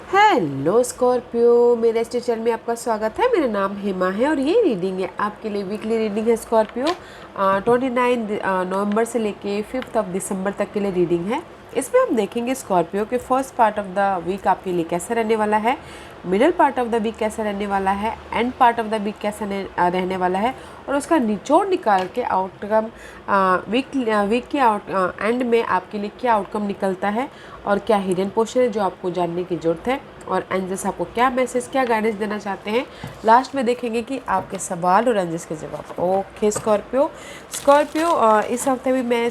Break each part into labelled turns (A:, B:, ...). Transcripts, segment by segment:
A: Hello Scorpio, मेरे इस channel में आपका स्वागत है। मेरा नाम हेमा है और ये रीडिंग है आपके लिए वीकली रीडिंग है स्कॉर्पियो। 29 नवंबर से लेके 5 दिसंबर तक के लिए रीडिंग है। इसमें हम देखेंगे स्कॉर्पियो के first part of the week आपके लिए कैसा रहने वाला है, middle part of the week कैसा रहने वाला है, end part of the week कैसा रहने वाला है और उसका निचोड़ निकाल के आउटकम वीक के एंड में आपके लिए क्या आउटकम निकलता है और क्या हिडन पोर्शन है जो आपको जानने की ज़रूरत है और एंजल्स आपको क्या मैसेज क्या गाइडेंस देना चाहते हैं। लास्ट में देखेंगे कि आपके सवाल और एंजल्स के जवाब। ओके स्कॉर्पियो, इस हफ्ते भी मैं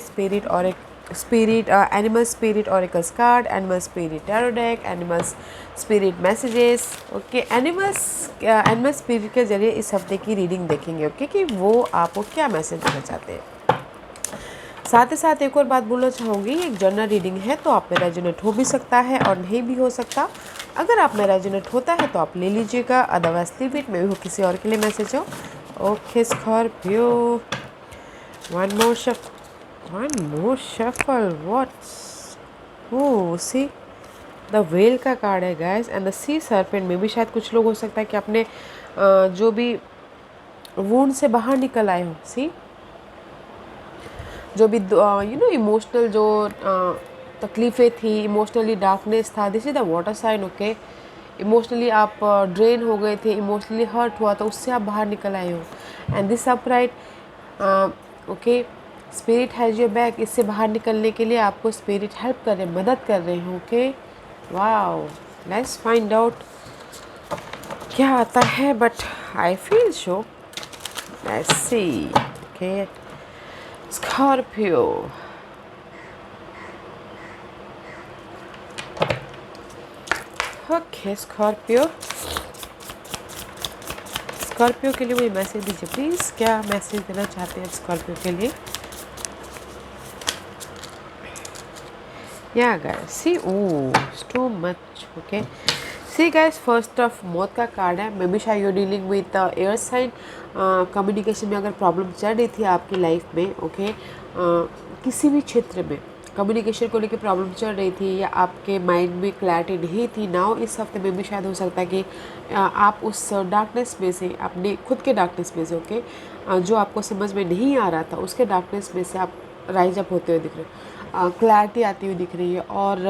A: animal spirit auricles card, animal spirit tarot deck, animal spirit messages, okay animal spirit के जरिए इस हफ्ते की रीडिंग देखेंगे। ओके कि वो आपको क्या मैसेज देना चाहते हैं। साथ ही साथ एक और बात बोलना चाहूँगी, एक जनरल रीडिंग है तो आप में रेजोनेट हो भी सकता है और नहीं भी हो सकता। अगर आप में रेजोनेट होता है तो आप ले लीजिएगा, अदरवाइज लीव इट, मे भी किसी और के लिए मैसेज हो। Okay Scorpio, one more shuffle what's see the wheel का कार्ड है guys and the sea serpent में भी शायद कुछ लोग हो सकता है कि अपने जो भी वूंड से बाहर निकल आए हो। सी जो भी इमोशनल जो तकलीफ़ें थी, इमोशनली डार्कनेस था, this is the water sign. Okay emotionally आप ड्रेन हो गए थे, इमोशनली हर्ट हुआ तो उससे आप बाहर निकल आए हो and this upright okay spirit has your back. इससे बाहर निकलने के लिए आपको स्पिरिट हेल्प कर रहे हैं, मदद कर रहे हैं। Okay wow, let's find out क्या आता है, but I feel show, let's see. Okay Scorpio, okay Scorpio के लिए कोई मैसेज दीजिए प्लीज़। क्या मैसेज देना चाहते हैं स्कॉर्पियो के लिए? या guys see too much. Okay see guys, first of मौत का कार्ड है। मे बी शायद you dealing with air sign. Communication में अगर प्रॉब्लम चल रही थी आपकी लाइफ में, ओके किसी भी क्षेत्र में कम्युनिकेशन को लेकर प्रॉब्लम चल रही थी या आपके माइंड में क्लैरिटी नहीं थी, नाउ इस हफ्ते में भी शायद हो सकता है कि आप उस डार्कनेस में से, अपने खुद के डार्कनेस में से, ओके जो आपको समझ में नहीं आ रहा था उसके डार्कनेस में से आप राइज अप होते हुए दिख रहे हो, क्लैरिटी आती हुई दिख रही है और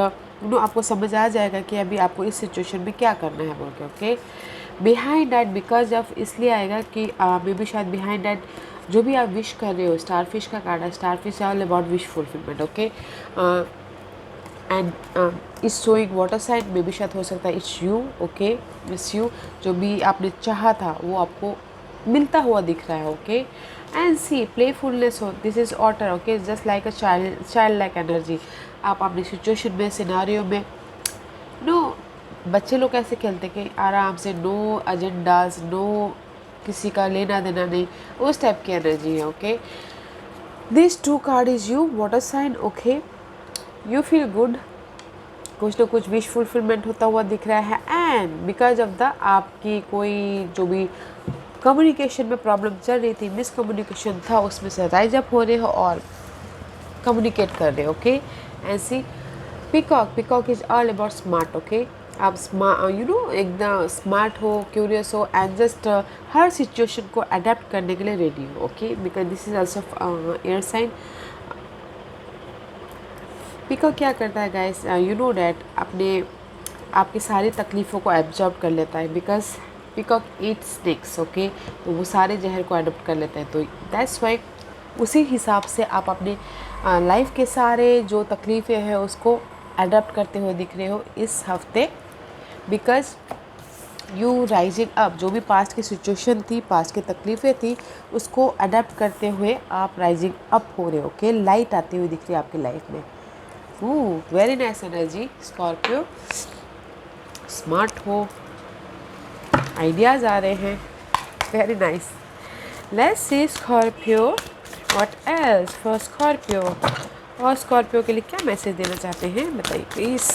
A: आपको समझ आ जाएगा कि अभी आपको इस सिचुएशन में क्या करना है बोल के। Okay behind that, because of इसलिए आएगा कि मे बी शायद बिहाइंड दैट जो भी आप विश कर रहे हो, स्टारफिश का कार्ड है, starfish all about wish fulfilment. Okay and इस शोइंग वाटर साइड में भी शायद हो सकता है it's you. Okay miss you, जो भी आपने चाहा था वो आपको मिलता हुआ दिख रहा है। ओके एंड सी प्लेफुलनेस हो, this is water. Okay just like a child like energy. आप अपनी सिचुएशन में, सिनारियो में बच्चे लोग कैसे खेलते कि आराम से, नो एजेंडाज, नो किसी का लेना देना नहीं, उस टाइप की एनर्जी है। Okay this two card is you, water sign. Okay you feel good, कुछ ना कुछ विश फुलफिलमेंट होता हुआ दिख रहा है एंड बिकॉज ऑफ द आपकी कोई जो भी कम्युनिकेशन में प्रॉब्लम चल रही थी, मिसकम्युनिकेशन था, उसमें से राइज अप हो रहे हो और कम्युनिकेट कर रहे हो। ओके ऐसी peacock is all about smart. Okay आप एकदम स्मार्ट हो, क्यूरियस हो एंड जस्ट हर सिचुएशन को अडेप्ट करने के लिए रेडी हो। Okay because this is also air sign. Peacock क्या करता है गाइस, यू नो डैट आपकी सारी तकलीफ़ों को एब्जॉर्ब कर लेता है, because peacock eat snakes. Okay तो वो सारे जहर को अडोप्ट कर लेते हैं, तो दैट्स वाई उसी हिसाब से आप अपने लाइफ के सारे जो तकलीफ़ें हैं उसको अडोप्ट करते हुए दिख रहे हो इस हफ्ते, बिकॉज यू राइजिंग अप। जो भी पास्ट की सिचुएशन थी, पास्ट की तकलीफ़ें थी, उसको अडेप्ट करते हुए आप राइजिंग अप हो रहे हो। ओके लाइट आती हुई दिख रही है आपकी लाइफ में। Very nice energy Scorpio, smart हो, आइडियाज़ आ रहे हैं, very nice. Let's see Scorpio what else for Scorpio. और स्कॉर्पियो के लिए क्या मैसेज देना चाहते हैं बताइए please.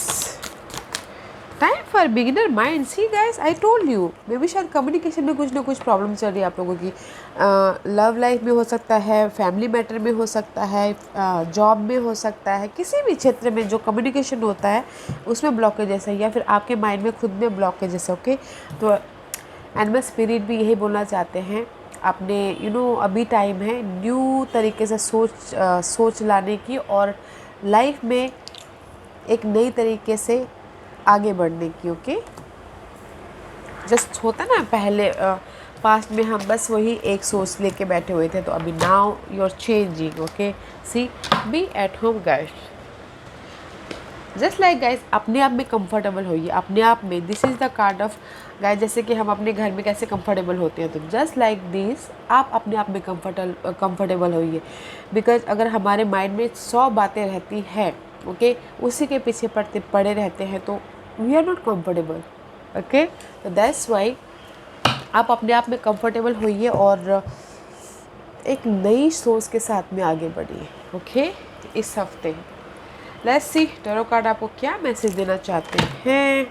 A: Time for our beginner mind, see guys I told you, may भी शायद कम्युनिकेशन में कुछ ना कुछ प्रॉब्लम चल रही है आप लोगों की। लव लाइफ में हो सकता है, फैमिली मैटर में हो सकता है, जॉब में हो सकता है, किसी भी क्षेत्र में जो कम्युनिकेशन होता है उसमें ब्लॉकेज जैसा है, या फिर आपके माइंड में खुद में ब्लॉकेज जैसा। ओके, तो एनिमल स्पिरिट भी यही बोलना चाहते हैं, आपने अभी टाइम है न्यू तरीके से सोच लाने की और लाइफ में एक नई तरीके से आगे बढ़ने की। ओके, जस्ट होता ना पहले पास्ट में हम बस वही एक सोच लेके बैठे हुए थे, तो अभी now you are changing. Okay, see be at home guys, just like guys अपने आप में कंफर्टेबल होइए अपने आप में। This is the card of guys, जैसे कि हम अपने घर में कैसे कंफर्टेबल होते हैं, तो जस्ट लाइक दिस आप अपने आप में कंफर्टेबल होइए। बिकॉज अगर हमारे माइंड में 100 बातें रहती है, ओके, उसी के पीछे पड़े रहते हैं, तो we are not comfortable. Okay, तो दैट्स वाई आप अपने आप में कंफर्टेबल होइए और एक नई सोच के साथ में आगे बढ़िए। ओके, इस हफ्ते लेट्स सी टैरो कार्ड आपको क्या मैसेज देना चाहते हैं।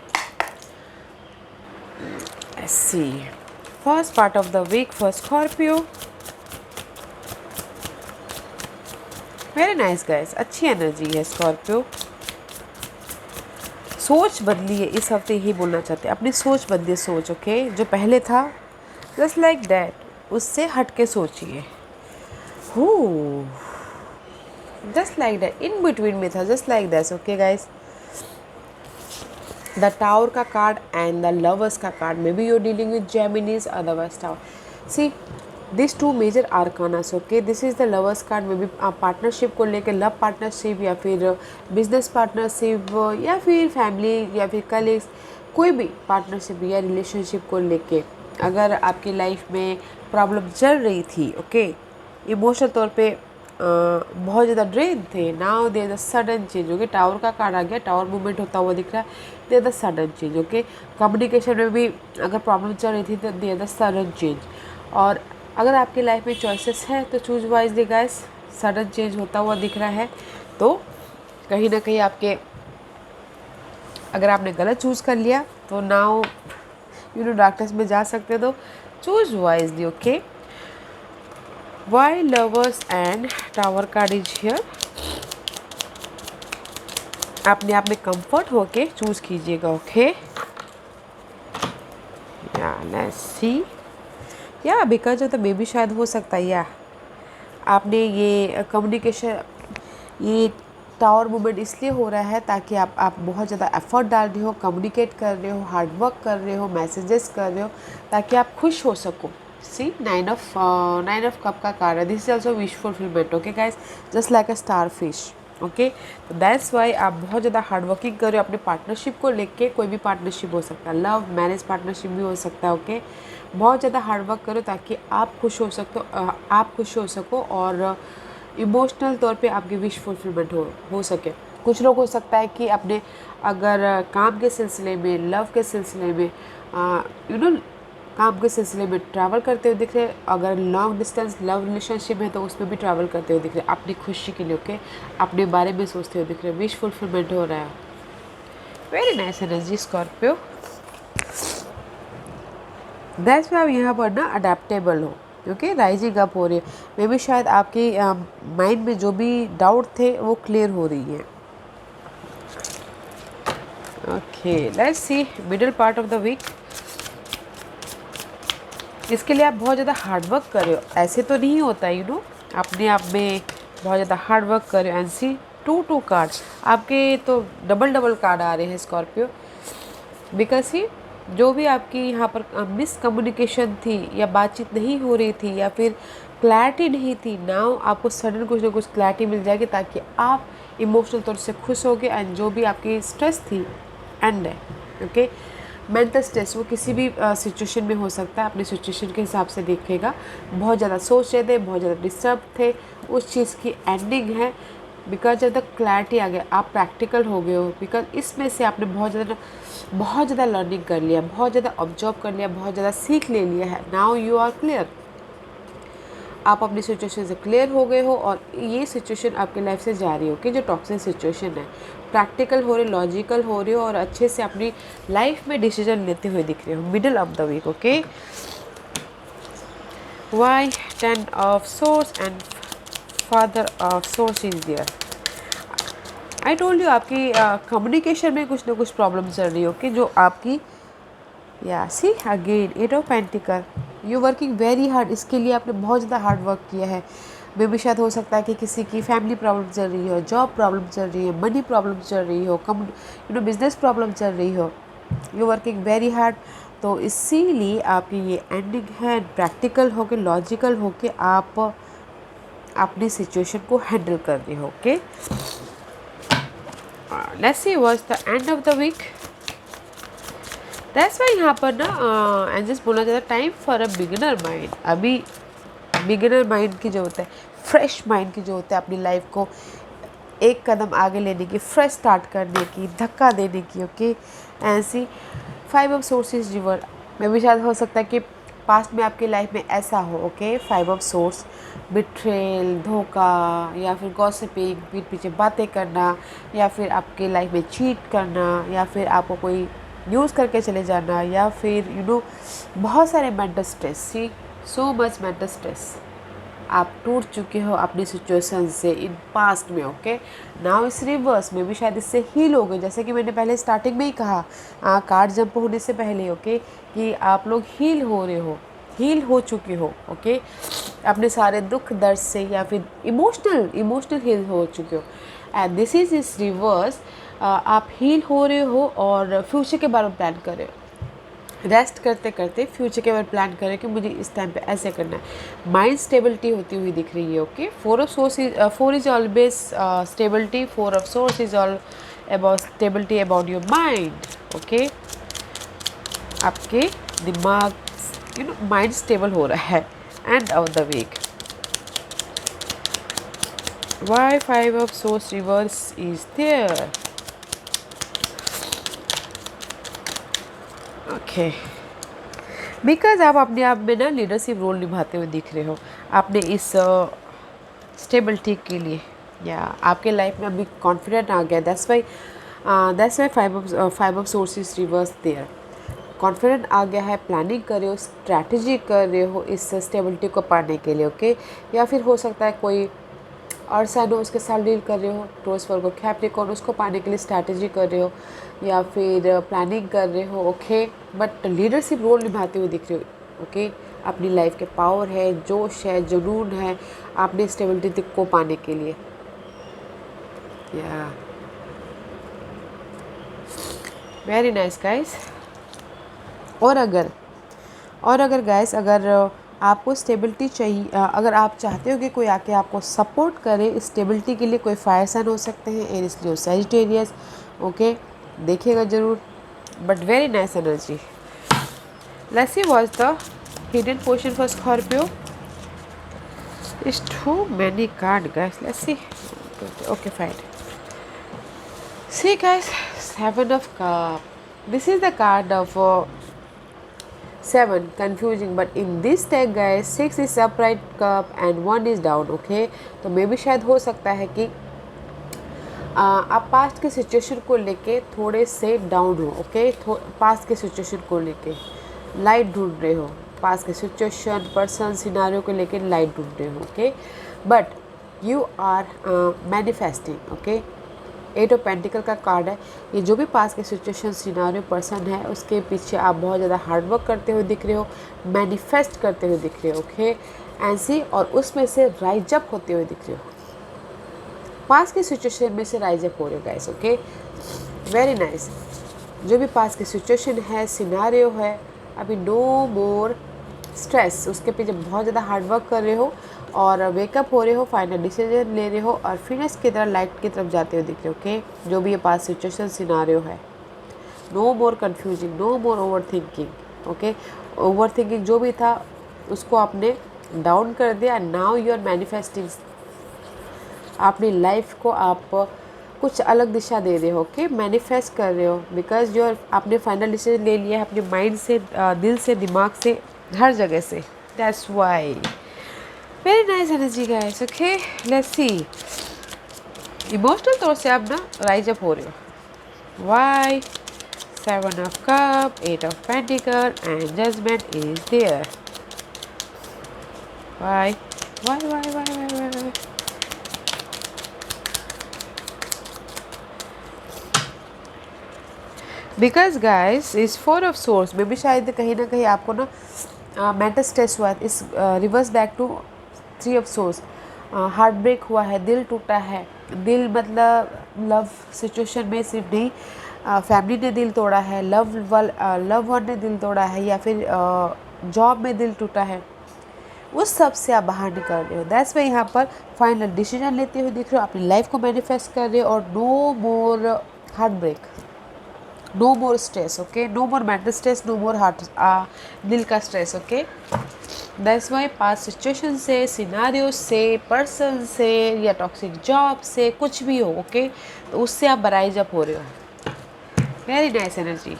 A: Let's see first part of the week for Scorpio. Very nice guys, अच्छी एनर्जी है स्कॉर्पियो। सोच बदलिए इस हफ्ते, यही बोलना चाहते हैं, अपनी सोच बदलिए। सोच ओके, जो पहले था जस्ट लाइक दैट उससे हट के सोचिए। हो just like that, in between में था, just like that. Okay guys, the tower का कार्ड एंड द लवर्स का card, maybe you are dealing with Geminis otherwise tower. See this two major arcanas. Okay, this is the lovers card, maybe partnership को लेकर, love partnership या फिर business partnership या फिर family या फिर colleagues, कोई भी पार्टनरशिप या रिलेशनशिप को लेके अगर आपकी लाइफ में प्रॉब्लम चल रही थी, ओके, इमोशनल तौर पे बहुत ज़्यादा ड्रेन थे, now there the sudden change. Okay, tower का कार्ड आ गया, टावर मूवमेंट होता हुआ दिख रहा है, there the sudden change. Okay, communication में भी अगर प्रॉब्लम चल रही थी तो देयर द सडन चेंज। और अगर आपकी लाइफ में चॉइसेस है तो choose wisely guys, sudden change होता हुआ दिख रहा है, तो कहीं ना कहीं आपके, अगर आपने गलत चूज़ कर लिया तो नाउ डार्कनेस में जा सकते, तो choose wisely. Okay, why lovers and tower card is here, अपने आप में कंफर्ट होके चूज कीजिएगा। ओके, या लेट्स सी, या because of the may be शायद हो सकता है, या आपने ये कम्युनिकेशन, ये टावर मूवमेंट इसलिए हो रहा है ताकि आप बहुत ज़्यादा एफर्ट डाल रहे हो, कम्युनिकेट कर रहे हो, हार्ड वर्क कर रहे हो, मैसेजेस कर रहे हो, ताकि आप खुश हो सको। सी नाइन ऑफ कप का कार्ड है, this is also wish fulfilment. Okay guys, just like a star fish. Okay, तो दैट्स वाई आप बहुत ज़्यादा हार्ड वर्किंग कर रहे हो अपने पार्टनरशिप को लेके। कोई भी पार्टनरशिप हो सकता है, लव मैरिज पार्टनरशिप भी हो सकता है। ओके, बहुत ज़्यादा हार्ड वर्क करो ताकि आप खुश हो सको और इमोशनल तौर पे आपकी विश फुलफिलमेंट हो सके। कुछ लोग हो सकता है कि अपने अगर काम के सिलसिले में, लव के सिलसिले में, काम के सिलसिले में ट्रैवल करते हुए दिख रहे, अगर लॉन्ग डिस्टेंस लव रिलेशनशिप है तो उसमें भी ट्रैवल करते हुए दिख रहे, अपनी खुशी के लिए। ओके, अपने बारे में सोचते हुए दिख रहे, विश फुलफिलमेंट हो रहा है। Very nice energy Scorpio, that's why आप यहाँ पर ना अडेप्टेबल हो, क्योंकि राइजिंग अप हो रही है। मे बी शायद आपकी माइंड में जो भी डाउट थे वो क्लियर हो रही है। Okay, let's see middle part of the week. इसके लिए आप बहुत ज़्यादा हार्ड वर्क कर रहे हो, ऐसे तो नहीं होता अपने आप में बहुत ज़्यादा हार्ड वर्क कर रहे हो। एंड सी टू कार्ड आपके तो डबल कार्ड आ रहे हैं स्कॉर्पियो, बिकॉज ही जो भी आपकी यहाँ पर मिसकम्युनिकेशन थी या बातचीत नहीं हो रही थी या फिर क्लैरिटी नहीं थी, नाउ आपको सडन कुछ ना कुछ क्लैरिटी मिल जाएगी ताकि आप इमोशनल तौर से खुश होगे। एंड जो भी आपकी स्ट्रेस थी एंड है। ओके, मेंटल स्ट्रेस वो किसी भी सिचुएशन में हो सकता है, अपने सिचुएशन के हिसाब से देखेगा। बहुत ज़्यादा सोच रहे थे, बहुत ज़्यादा डिस्टर्ब थे, उस चीज़ की एंडिंग है। बिकॉज ऑफ द क्लैरिटी आ गया, आप प्रैक्टिकल हो गए हो। बिकॉज इसमें से आपने बहुत ज़्यादा लर्निंग कर लिया, बहुत ज़्यादा ऑब्जर्व कर लिया, बहुत ज़्यादा सीख ले लिया है। Now you are clear. आप अपनी सिचुएशन से क्लियर हो गए हो और ये सिचुएशन आपकी लाइफ से जा रही हो कि जो टॉक्सिक सिचुएशन है, प्रैक्टिकल हो रहे, लॉजिकल हो रही हो और अच्छे से अपनी लाइफ में डिसीजन लेते हुए दिख रहे हो middle of the week. Okay, why 10 of swords and father of swords is there. I told you आपकी कम्युनिकेशन में कुछ ना कुछ प्रॉब्लम चल रही हो कि जो आपकी या see again 8 of pentacle, you working very hard, इसके लिए आपने बहुत ज़्यादा हार्ड वर्क किया है। मे भी शायद हो सकता है कि किसी की फैमिली प्रॉब्लम चल रही हो, जॉब प्रॉब्लम चल रही है, मनी प्रॉब्लम चल रही हो, बिजनेस प्रॉब्लम चल रही हो, यू वर्किंग वेरी हार्ड। तो इसीलिए आपकी ये एंडिंग है, प्रैक्टिकल होके, लॉजिकल होके आप अपनी सिचुएशन को हैंडल कर रहे हो। Okay, let's see what's the end of the week. That's why यहाँ पर ना एंजल्स बोलना चाहता है time for a beginner mind. अभी बिगिनर माइंड की जो होता है, फ्रेश माइंड की जो होता है, अपनी लाइफ को एक कदम आगे लेने की, फ्रेश स्टार्ट करने की, धक्का देने की। ओके, ऐसी 5 ऑफ सोर्सेज रिवर में भी शायद हो सकता है कि पास्ट में आपकी लाइफ में ऐसा हो। ओके, 5 ऑफ सोर्स, बिट्रेल, धोखा, या फिर गॉसिपिंग, पीठ पीछे बातें करना, या फिर आपके लाइफ में चीट करना, या फिर आपको कोई यूज़ करके चले जाना, या फिर बहुत सारे मेंटल स्ट्रेस। सी सो मच मेंटल स्ट्रेस, आप टूट चुके हो अपनी सिचुएशन से इन पास्ट में। ओके, नाउ इस रिवर्स में भी शायद इससे हील हो गए, जैसे कि मैंने पहले स्टार्टिंग में ही कहा कार्ड जंप होने से पहले। ओके, कि आप लोग हील हो रहे हो, हील हो चुके हो। ओके, अपने सारे दुख दर्द से, या फिर इमोशनल हील हो चुके हो। एंड दिस इज इस रिवर्स, आप हील हो रहे हो और फ्यूचर के बारे में प्लान कर रहे हो। रेस्ट करते करते फ्यूचर के बारे में प्लान करें कि मुझे इस टाइम पे ऐसे करना है। माइंड स्टेबिलिटी होती हुई दिख रही है। Okay, 4 is always stability, 4 of swords is all about stability about your mind. Okay, आपके दिमाग माइंड स्टेबल हो रहा है। End of the week, why 5 of swords reverse is there. Okay, because आप अपने आप में ना लीडरशिप रोल निभाते हुए दिख रहे हो। आपने इस स्टेबिलिटी के लिए, या आपके लाइफ में अभी कॉन्फिडेंट आ गया। That's why 5 of swords reverse there. Confident आ गया है, प्लानिंग कर रहे हो, स्ट्रैटेजी कर रहे हो इस स्टेबिलिटी को पाने के लिए। ओके, या फिर हो सकता है कोई और साइड उसके साथ डील कर रहे हो, टोस वर्गो कैप्रिकॉर्न, उसको पाने के लिए स्ट्रैटेजी कर रहे हो या फिर प्लानिंग कर रहे हो। ओके, बट लीडरशिप रोल निभाते हुए दिख रहे हो। ओके, अपनी लाइफ के पावर है, जोश है, जुनून है आपने स्टेबिलिटी को पाने के लिए। या वेरी नाइस गाइस। और अगर गाइस, अगर आपको स्टेबिलिटी चाहिए, अगर आप चाहते हो कि कोई आके आपको सपोर्ट करे स्टेबिलिटी के लिए, कोई फायर साइन हो सकते हैं, एरिस लियो सैजिटेरियस। ओके, देखिएगा ज़रूर, but very nice energy. Let's see what's the hidden portion for Scorpio. It's too many card guys, let's see. Okay fine. See guys, 7 of cup. This is the card of 7, confusing, but in this deck guys 6 is upright cup and 1 is down. Okay, तो मे भी शायद हो सकता है कि आप past के situation को लेके थोड़े से डाउन हो। ओके, पास्ट के सिचुएशन को लेके लाइट ढूंढ रहे हो, पास्ट के सिचुएशन, पर्सन, सिनारियो को लेके लाइट ढूंढ रहे हो। Okay, but you are manifesting. Okay, 8 of pentacle का कार्ड है। ये जो भी पास के सिचुएशन, सिनारियो, पर्सन है, उसके पीछे आप बहुत ज़्यादा हार्डवर्क करते हुए दिख रहे हो, मैनिफेस्ट करते हुए दिख रहे हो। ओके, ऐसी, और उसमें से राइज अप होते हुए दिख रहे हो, पास के सिचुएशन में से राइज अप हो रहे हो गाइस। Okay, very nice. जो भी पास की सिचुएशन है, सिनारियो है, अभी नो मोर स्ट्रेस, उसके पीछे बहुत ज़्यादा हार्डवर्क कर रहे हो और वेकअप हो रहे हो, फाइनल डिसीजन ले रहे हो और फिनिश की तरह लाइट की तरफ जाते हुए दिख रहे हो। ओके, जो भी ये पास सिचुएशन, सिनारियो है, no more confusing, no more over thinking. Okay, over thinking जो भी था उसको आपने डाउन कर दिया। नाउ यू आर मैनिफेस्टिंग, अपनी लाइफ को आप कुछ अलग दिशा दे रहे हो। ओके, मैनिफेस्ट कर रहे हो, बिकॉज यू आर, आपने फाइनल डिसीजन ले लिया है अपने माइंड से, दिल से, दिमाग से, हर जगह से। That's why very nice energy guys. Okay, let's see. Emotional तौर से आप ना राइज अप हो रहे हो. Why 7 of cup, 8 of pentacle and judgment is there. Why? Why? Because guys इस 4 ऑफ सोर्स में भी शायद कहीं ना कहीं आपको ना मेंटल स्ट्रेस हुआ है. इस reverse back to 3 of swords. Heartbreak हुआ है, दिल टूटा है. दिल मतलब लव सिचुएशन में सिर्फ नहीं, फैमिली ने दिल तोड़ा है, लव वन ने दिल तोड़ा है, या फिर जॉब में दिल टूटा है. उस सब से आप बाहर निकल रहे हो. दैट्स वाई यहाँ पर फाइनल डिसीजन लेते हुए दिख रहे हो. अपनी लाइफ को मैनिफेस्ट कर रहे हो. और no more heart break, no more stress. Okay, no more mental stress, no more heart दिल का स्ट्रेस. Okay, that's why past situation से, सिनारियो से, पर्सन से, या टॉक्सिक जॉब से, कुछ भी हो. ओके, तो उससे आप बराइज अप हो रहे हो. Very nice energy.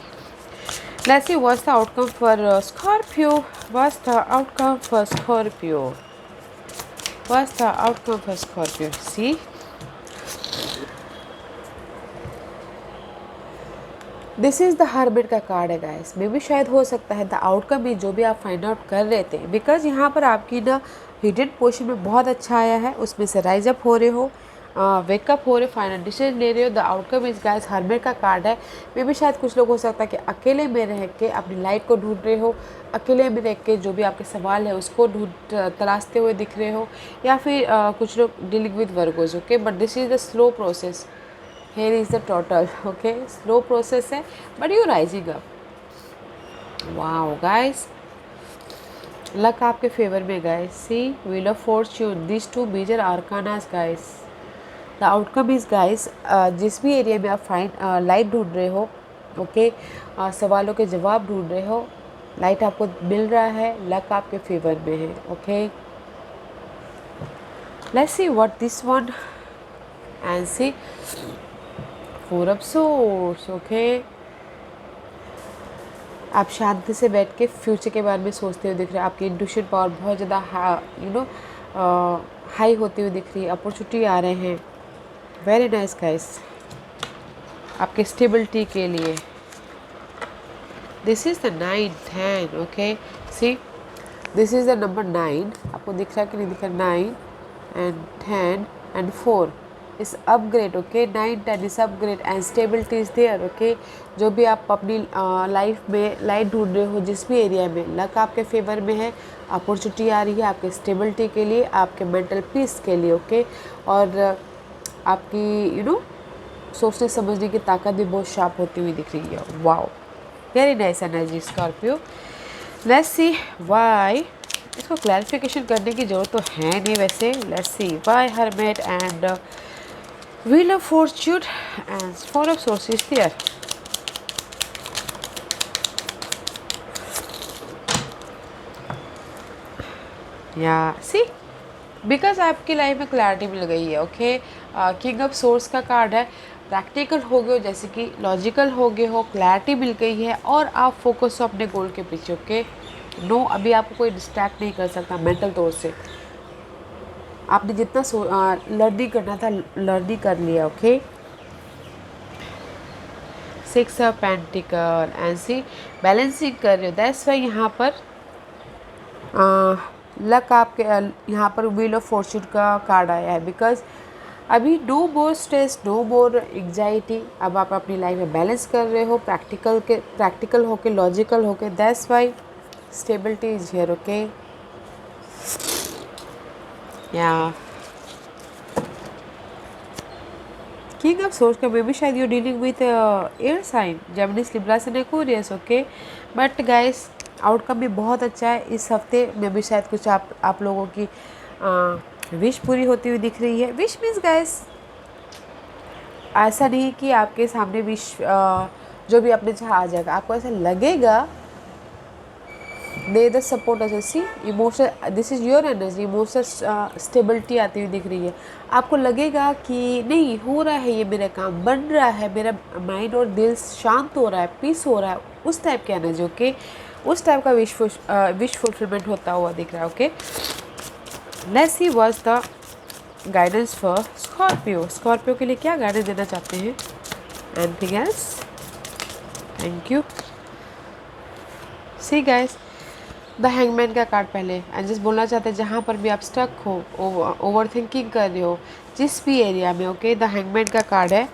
A: Let's see what's the outcome for Scorpio. What's the outcome for Scorpio? What's the outcome for Scorpio? See? This is the hermit का कार्ड है गाइस. मे भी शायद हो सकता है द आउटकम भी जो भी आप फाइंड आउट कर रहे थे, बिकॉज यहाँ पर आपकी ना हिडन पोर्शन में बहुत अच्छा आया है, उसमें से राइज अप हो रहे हो, वेकअप हो रहे हो, फाइनल डिसीजन ले रहे हो. The outcome is guys hermit का कार्ड है. मे भी शायद कुछ लोग हो सकता है कि अकेले में रह के अपनी लाइफ को ढूंढ रहे हो, अकेले में रह के जो भी आपके सवाल है उसको तलाशते हुए दिख रहे हो, या फिर कुछ लोग dealing with Virgos. Okay, but this is the slow process. Here is the total. Okay, slow process है, but you rising up. Wow guys, luck आपके फेवर में guys. See, wheel of fortune, these two major arcanas guys. The outcome is guys, जिस भी area में आप light ढूंढ रहे हो, ओके, सवालों के जवाब ढूंढ रहे हो, लाइट आपको मिल रहा है, लक आपके फेवर में है. Okay, let's see what this one and see. 4 of Swords. Okay, आप शांति से बैठ के फ्यूचर के बारे में सोचते हुए दिख रहे हैं. आपकी इंट्यूशन पावर बहुत ज़्यादा हाई होती हुई दिख रही है. अपॉर्चुनिटी आ रहे हैं. वेरी नाइस गाइस, आपके स्टेबिलिटी के लिए. This is the 9th hand. Okay, see, this is the number 9. आपको दिख रहा है कि नहीं दिख रहा? 9 एंड 10 एंड 4 इस अपग्रेड. ओके, 9 10 इस upgrade and stability is there. Okay, जो भी आप अपनी लाइफ में लाइट ढूंढ रहे हो, जिस भी एरिया में, लक आपके फेवर में है. अपॉर्चुनिटी आ रही है आपके स्टेबिलिटी के लिए, आपके मेंटल पीस के लिए. ओके, और आपकी सोचने समझने की ताकत भी बहुत शार्प होती हुई दिख रही है. Wow, very nice energy Scorpio. Let's see why. इसको क्लैरिफिकेशन करने की ज़रूरत तो है नहीं वैसे. Let's see why hermit and Wheel of Fortune and 4 of Swords is there. Yeah, see, because आपकी लाइफ में क्लैरिटी मिल गई है. ओके, किंग ऑफ सोर्स का कार्ड है. प्रैक्टिकल हो गए हो, जैसे कि लॉजिकल हो गए हो, क्लैरिटी मिल गई है, और आप फोकस हो अपने गोल के पीछे. ओके, नो, अभी आपको कोई डिस्ट्रैक्ट नहीं कर सकता मेंटल तौर से. आपने जितना लर्निंग करना था लर्निंग कर लिया. Okay, 6 of pentacle and see, balancing कर रहे हो. दैट्स वाई यहाँ पर लक आपके यहाँ पर व्हील ऑफ फॉर्चून का कार्ड आया है. बिकॉज अभी नो मोर स्ट्रेस, नो मोर एग्जाइटी. अब आप अपनी लाइफ में बैलेंस कर रहे हो, प्रैक्टिकल होके, लॉजिकल होके. That's why stability is here. Okay, या किंग ऑफ सोर्स का मे भी शायद you dealing with air sign, Geminis, Libra and Aquarius. Okay, but guys outcome भी बहुत अच्छा है. इस हफ्ते में भी शायद कुछ आप लोगों की विश पूरी होती हुई दिख रही है. विश मीन्स गाइस ऐसा नहीं कि आपके सामने विश जो भी आपने चाहा आ जाएगा. आपको ऐसा लगेगा they the support us. See, emotional, this is your energy. Emotional stability आती हुई दिख रही है. आपको लगेगा कि नहीं, हो रहा है, ये मेरा काम बन रहा है, मेरा माइंड और दिल शांत हो रहा है, पीस हो रहा है. उस टाइप की एनर्जी. ओके, उस टाइप का विश फुलफिलमेंट होता हुआ दिख रहा है. Okay, let's see what's the guidance for Scorpio. Scorpio के लिए क्या गाइडेंस देना चाहते हैं? Anything else? Thank you. See guys, the hangman का कार्ड पहले एंड जस्ट बोलना चाहते हैं जहाँ पर भी आप स्टक हो, ओवर थिंकिंग कर रहे हो जिस भी एरिया में, ओके, द हैंगमैन का कार्ड है।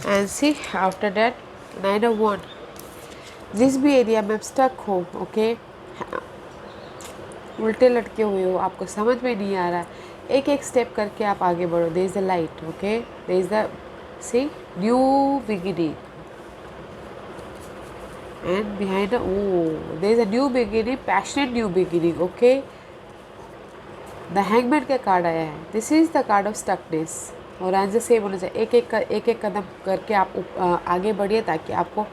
A: And see after that 9 of wand, जिस भी एरिया में आप स्टक हो, ओके, उल्टे लटके हुए हो, आपको समझ में नहीं आ रहा है, एक एक स्टेप करके आप आगे बढ़ो। There is the light, okay, there is the see new beginning and behind the, oh, there is a new beginning, passionate new beginning, okay. The hangman का कार्ड आया है, this is the card of stuckness. और आज same होना चाहिए, एक एक कदम करके आप आगे बढ़िए ताकि आपको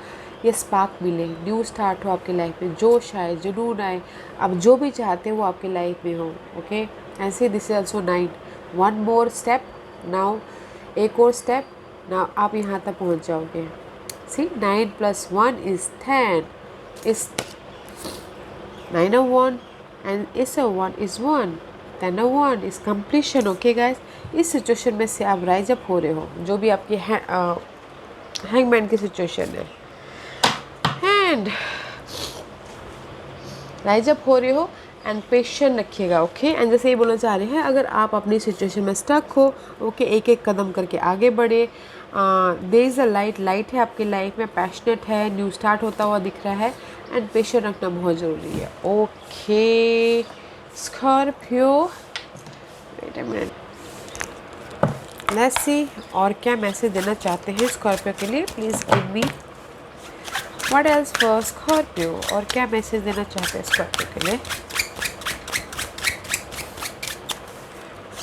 A: ये स्पार्क मिले, न्यू स्टार्ट हो आपकी लाइफ में, जोश आए, जुनून आए, आप जो भी चाहते हो वो आपकी लाइफ में हो, ओके। ऐसे this is also 9, 1 more step now, एक और स्टेप नाउ, आप यहाँ तक पहुँच जाओगे। See, 9 plus 1 is 10. Is 9 of 1 and is of 1 is 1. 10 of 1 is completion. Okay guys, इस सिचुएशन में से आप राइज अप हो रहे हो, जो भी आपकी हैंगमैन की सिचुएशन है, एंड राइज अप हो रहे हो एंड पेशेंट रखिएगा, ओके। एंड जैसे ये बोलना चाह रहे हैं, अगर आप अपनी सिचुएशन में स्टक हो, ओके, एक एक कदम करके आगे बढ़े। There is a light, light है आपकी लाइफ में, पैशनेट है, न्यू स्टार्ट होता हुआ दिख रहा है, एंड पेशेंट रखना बहुत ज़रूरी है, okay. Scorpio, wait a minute, let's see और क्या मैसेज देना चाहते हैं स्कॉर्पियो के लिए, please give me what else for Scorpio. और क्या मैसेज देना चाहते हैं स्कॉर्पियो के लिए,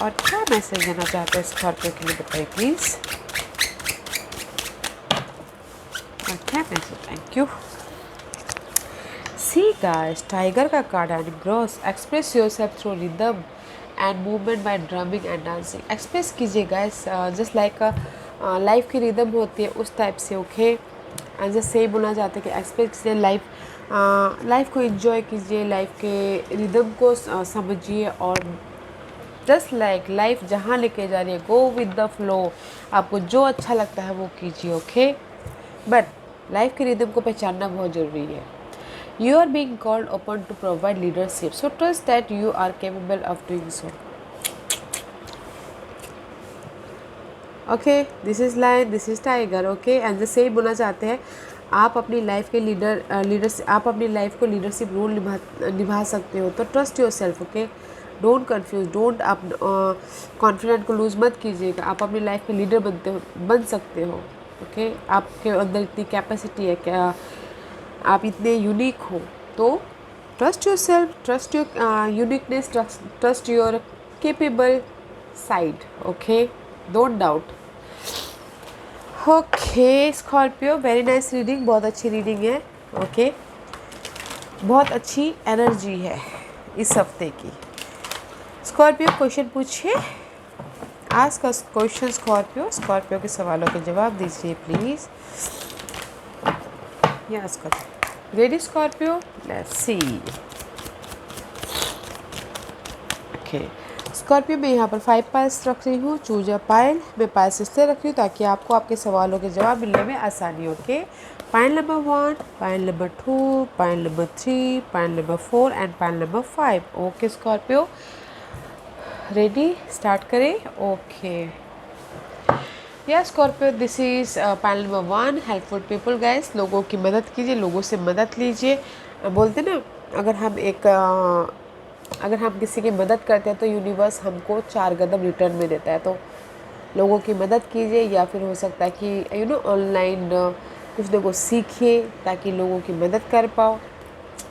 A: और क्या मैसेज देना चाहते हैं स्कॉर्पियो के लिए, बताइए प्लीज़। और क्या message, thank you. See guys, tiger का card and gross, express yourself through rhythm and movement by drumming and dancing. Express कीजिए गाइस, जस्ट लाइक लाइफ की रिदम होती है उस टाइप से, ओके। एंड जस्ट सही बोलना चाहते हैं कि एक्सप्रेस कीजिए, लाइफ को एंजॉय कीजिए, लाइफ के रिदम को समझिए, और जस्ट लाइक लाइफ जहाँ लेके जा रही है, गो विद द फ्लो, आपको जो अच्छा लगता है वो कीजिए, ओके। बट लाइफ के रिदम को पहचानना बहुत ज़रूरी है। You are being called open to provide leadership, so trust that you are capable of doing so, okay. This is lion, this is tiger, okay. And जैसे ही बोलना चाहते हैं, आप अपनी लाइफ के लीडरशिप, आप अपनी लाइफ को लीडरशिप रोल निभा सकते हो, तो trust your self, okay. Don't confuse, don't आप कॉन्फिडेंट को लूज़ मत कीजिएगा, आप अपनी लाइफ के लीडर बन सकते हो, ओके। आपके अंदर इतनी कैपेसिटी है, क्या आप इतने यूनिक हो, तो trust your self, trust your uniqueness, trust your capable side, okay, don't doubt, okay. Scorpio, very nice reading, बहुत अच्छी रीडिंग है, ओके। बहुत अच्छी एनर्जी है इस हफ्ते की। स्कॉर्पियो क्वेश्चन पूछिए, आज का क्वेश्चन स्कॉर्पियो, स्कॉर्पियो के सवालों के जवाब दीजिए please. Yes, ready Scorpio, let's see, okay. Scorpio में यहाँ पर 5 पाइल्स रख रही हूँ, चूज अ पाइल, मैं पाइल्स इसलिए रख रही हूँ ताकि आपको आपके सवालों के जवाब मिलने में आसानी हो, okay. Pile number 1, pile number 2, pile number 3, pile number 4 and pile number 5, okay. Scorpio ready, start करें, ओके। या Scorpio, this is pile number 1, helpful people guys, लोगों की मदद कीजिए, लोगों से मदद लीजिए। बोलते ना, अगर हम किसी की मदद करते हैं तो यूनिवर्स हमको 4 कदम रिटर्न में देता है, तो लोगों की मदद कीजिए, या फिर हो सकता है कि ऑनलाइन कुछ ना कुछ सीखिए ताकि लोगों की मदद कर पाओ।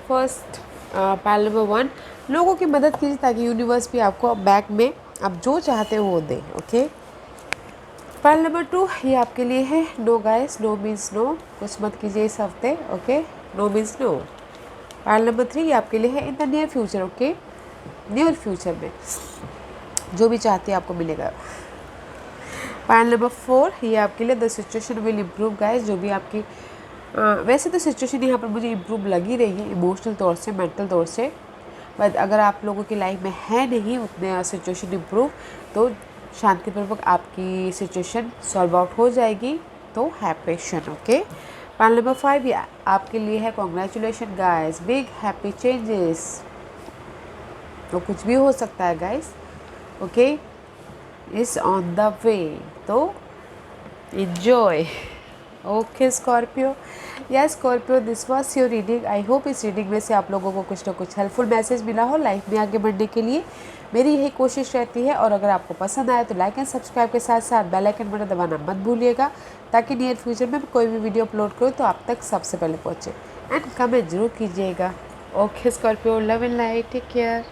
A: फर्स्ट पाइल नंबर 1, लोगों की मदद कीजिए ताकि यूनिवर्स भी आपको बैक में आप जो चाहते हो वो दे, ओके। पाइल नंबर 2, ये आपके लिए है, no guys, no means no, कुछ मत कीजिए इस हफ्ते, okay, no means no. Pile number 3, ये आपके लिए है, in the near future, okay, near future में जो भी चाहते हैं आपको मिलेगा। पाइल नंबर 4, ये आपके लिए, the situation will improve guys, जो भी आपकी वैसे तो सिचुएशन यहाँ पर मुझे इम्प्रूव लगी रही है इमोशनल तौर से, मेंटल तौर से, बट अगर आप लोगों की लाइफ में है नहीं उतने सिचुएशन इम्प्रूव, तो शांतिपूर्वक आपकी सिचुएशन सॉल्व आउट हो जाएगी। तो है पेशेंट, ओके। पॉइंट नंबर 5 ये आपके लिए है, congratulation guys, big happy changes. तो कुछ भी हो सकता है guys, okay, is on the way, तो enjoy। ओके स्कॉर्पियो, या Scorpio, this was your reading. I hope इस रीडिंग में से आप लोगों को कुछ ना कुछ हेल्पफुल मैसेज मिला हो लाइफ में आगे बढ़ने के लिए। मेरी यही कोशिश रहती है। और अगर आपको पसंद आए तो लाइक एंड सब्सक्राइब के साथ साथ बेल आइकन बटन दबाना मत भूलिएगा, ताकि नियर फ्यूचर में कोई भी वीडियो अपलोड करूँ तो आप तक सबसे पहले पहुँचे। एंड कमेंट जरूर कीजिएगा। Okay Scorpio, love and light, take care.